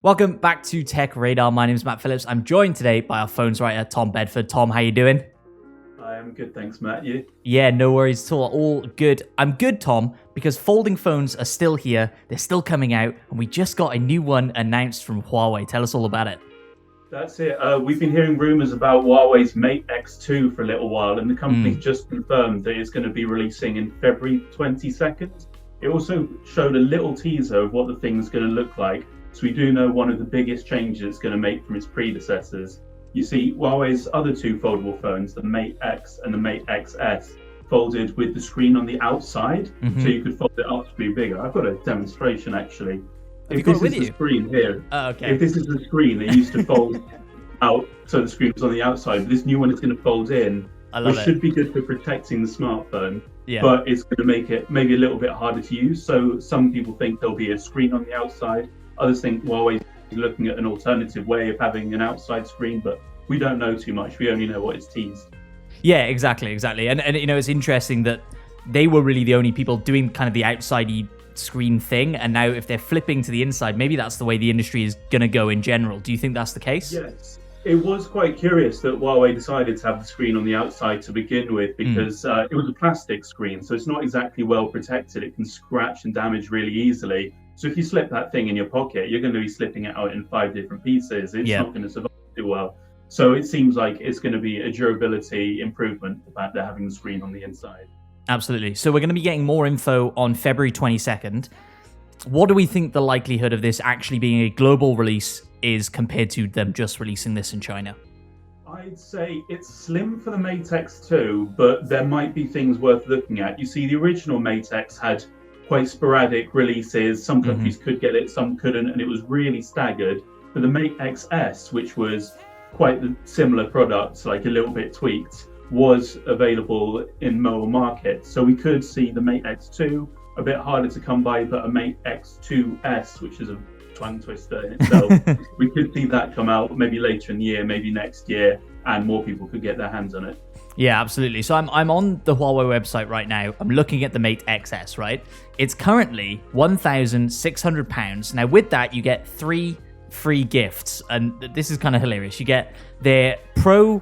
Welcome back to TechRadar. My name is Matt Phillips. I'm joined today by our phones writer, Tom Bedford. Tom, how you doing? I am good, thanks, Matt. You? Yeah, no worries at all. All good. I'm good, Tom, because folding phones are still here. They're still coming out, and we just got a new one announced from Huawei. Tell us all about it. That's it. We've been hearing rumors about Huawei's Mate X2 for a little while, and the company's just confirmed that it's going to be releasing in February 22nd. It also showed a little teaser of what the thing's going to look like. So we do know one of the biggest changes it's going to make from its predecessors. You see, Huawei's other two foldable phones, the Mate X and the Mate XS, folded with the screen on the outside, so you could fold it up to be bigger. I've got a demonstration actually. Have you got it with you? Screen here. Okay. If this is the screen, they used to fold out, so the screen was on the outside. This new one is going to fold in, which should be good for protecting the smartphone. Yeah. But it's going to make it maybe a little bit harder to use. So some people think there'll be a screen on the outside. Others think Huawei is looking at an alternative way of having an outside screen, but we don't know too much. We only know what is teased. Yeah, exactly. And you know, it's interesting that they were really the only people doing kind of the outside-y screen thing, and now if they're flipping to the inside, maybe that's the way the industry is going to go in general. Do you think that's the case? Yes. It was quite curious that Huawei decided to have the screen on the outside to begin with, because it was a plastic screen, so it's not exactly well protected. It can scratch and damage really easily. So if you slip that thing in your pocket, you're going to be slipping it out in 5 different pieces. It's not going to survive too well. So it seems like it's going to be a durability improvement about having the screen on the inside. Absolutely. So we're going to be getting more info on February 22nd. What do we think the likelihood of this actually being a global release is compared to them just releasing this in China? I'd say it's slim for the Mate X2, but there might be things worth looking at. You see, the original Mate X had quite sporadic releases. Some countries could get it, some couldn't, and it was really staggered. But the Mate XS, which was quite the similar product, like a little bit tweaked, was available in more markets. So we could see the Mate X2, a bit harder to come by, but a Mate X2S, which is a tongue twister in itself. We could see that come out maybe later in the year, maybe next year, and more people could get their hands on it. Yeah, absolutely. So I'm on the Huawei website right now. I'm looking at the Mate XS, right? It's currently £1,600. Now, with that, you get 3 free gifts. And this is kind of hilarious. You get their Pro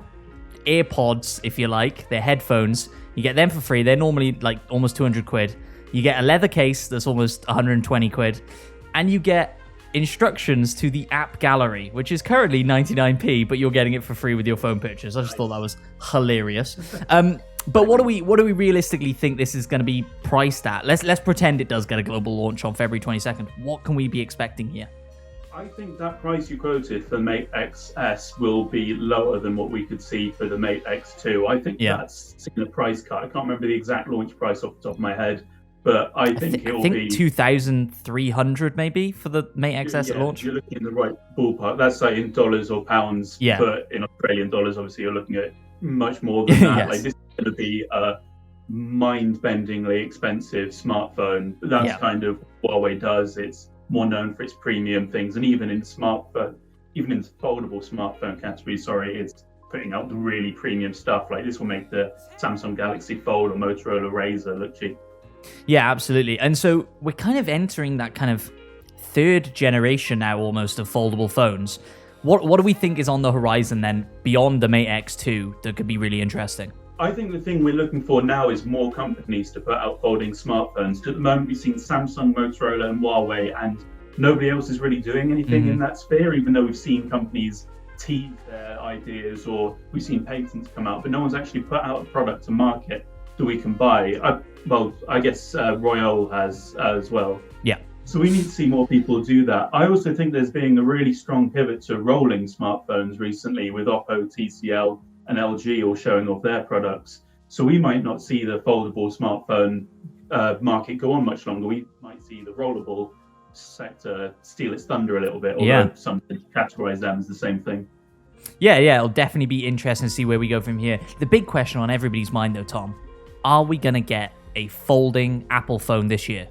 AirPods, if you like, their headphones. You get them for free. They're normally like almost 200 quid. You get a leather case that's almost 120 quid. And you get instructions to the app gallery, which is currently 99p, but you're getting it for free with your phone purchase. I just thought that was hilarious. But what do we realistically think this is going to be priced at? Let's pretend it does get a global launch on February 22nd. What can we be expecting here? I think that price you quoted for the Mate XS will be lower than what we could see for the Mate X2. I think that's seen a price cut. I can't remember the exact launch price off the top of my head, but I think it will be 2,300 maybe for the Mate XS at launch. You're looking in the right ballpark. That's like in dollars or pounds, but in Australian dollars, obviously, you're looking at much more than that. Yes. Like, this is going to be a mind-bendingly expensive smartphone. That's kind of what Huawei does. It's more known for its premium things, and even in the foldable smartphone category, it's putting out the really premium stuff. Like, this will make the Samsung Galaxy Fold or Motorola Razr look cheap. Yeah, absolutely. And so we're kind of entering that kind of 3rd generation now almost of foldable phones. What do we think is on the horizon then beyond the Mate X2 that could be really interesting? I think the thing we're looking for now is more companies to put out folding smartphones. At the moment, we've seen Samsung, Motorola, and Huawei, and nobody else is really doing anything in that sphere, even though we've seen companies tease their ideas or we've seen patents come out, but no one's actually put out a product to market that we can buy. I guess Royale has as well. Yeah. So we need to see more people do that. I also think there's been a really strong pivot to rolling smartphones recently, with Oppo, TCL, and LG all showing off their products. So we might not see the foldable smartphone market go on much longer. We might see the rollable sector steal its thunder a little bit, although some categorize them as the same thing. Yeah, it'll definitely be interesting to see where we go from here. The big question on everybody's mind, though, Tom, are we going to get a folding Apple phone this year?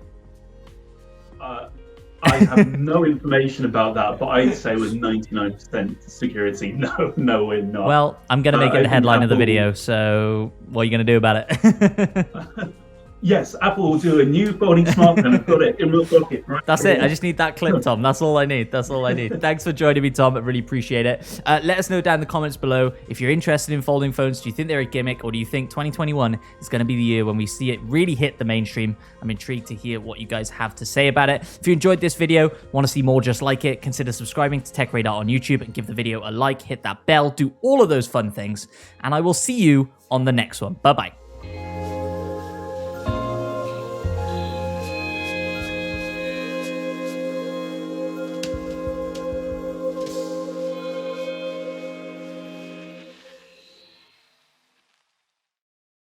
I have no information about that, but I'd say with 99% security, no, we're not. Well, I'm going to make it the headline of the video, so what are you going to do about it? Yes, Apple will do a new folding smartphone. I've got it in my pocket. Right. That's it. I just need that clip, Tom. That's all I need. That's all I need. Thanks for joining me, Tom. I really appreciate it. Let us know down in the comments below if you're interested in folding phones. Do you think they're a gimmick, or do you think 2021 is going to be the year when we see it really hit the mainstream? I'm intrigued to hear what you guys have to say about it. If you enjoyed this video, want to see more just like it, consider subscribing to TechRadar on YouTube and give the video a like, hit that bell, do all of those fun things, and I will see you on the next one. Bye-bye.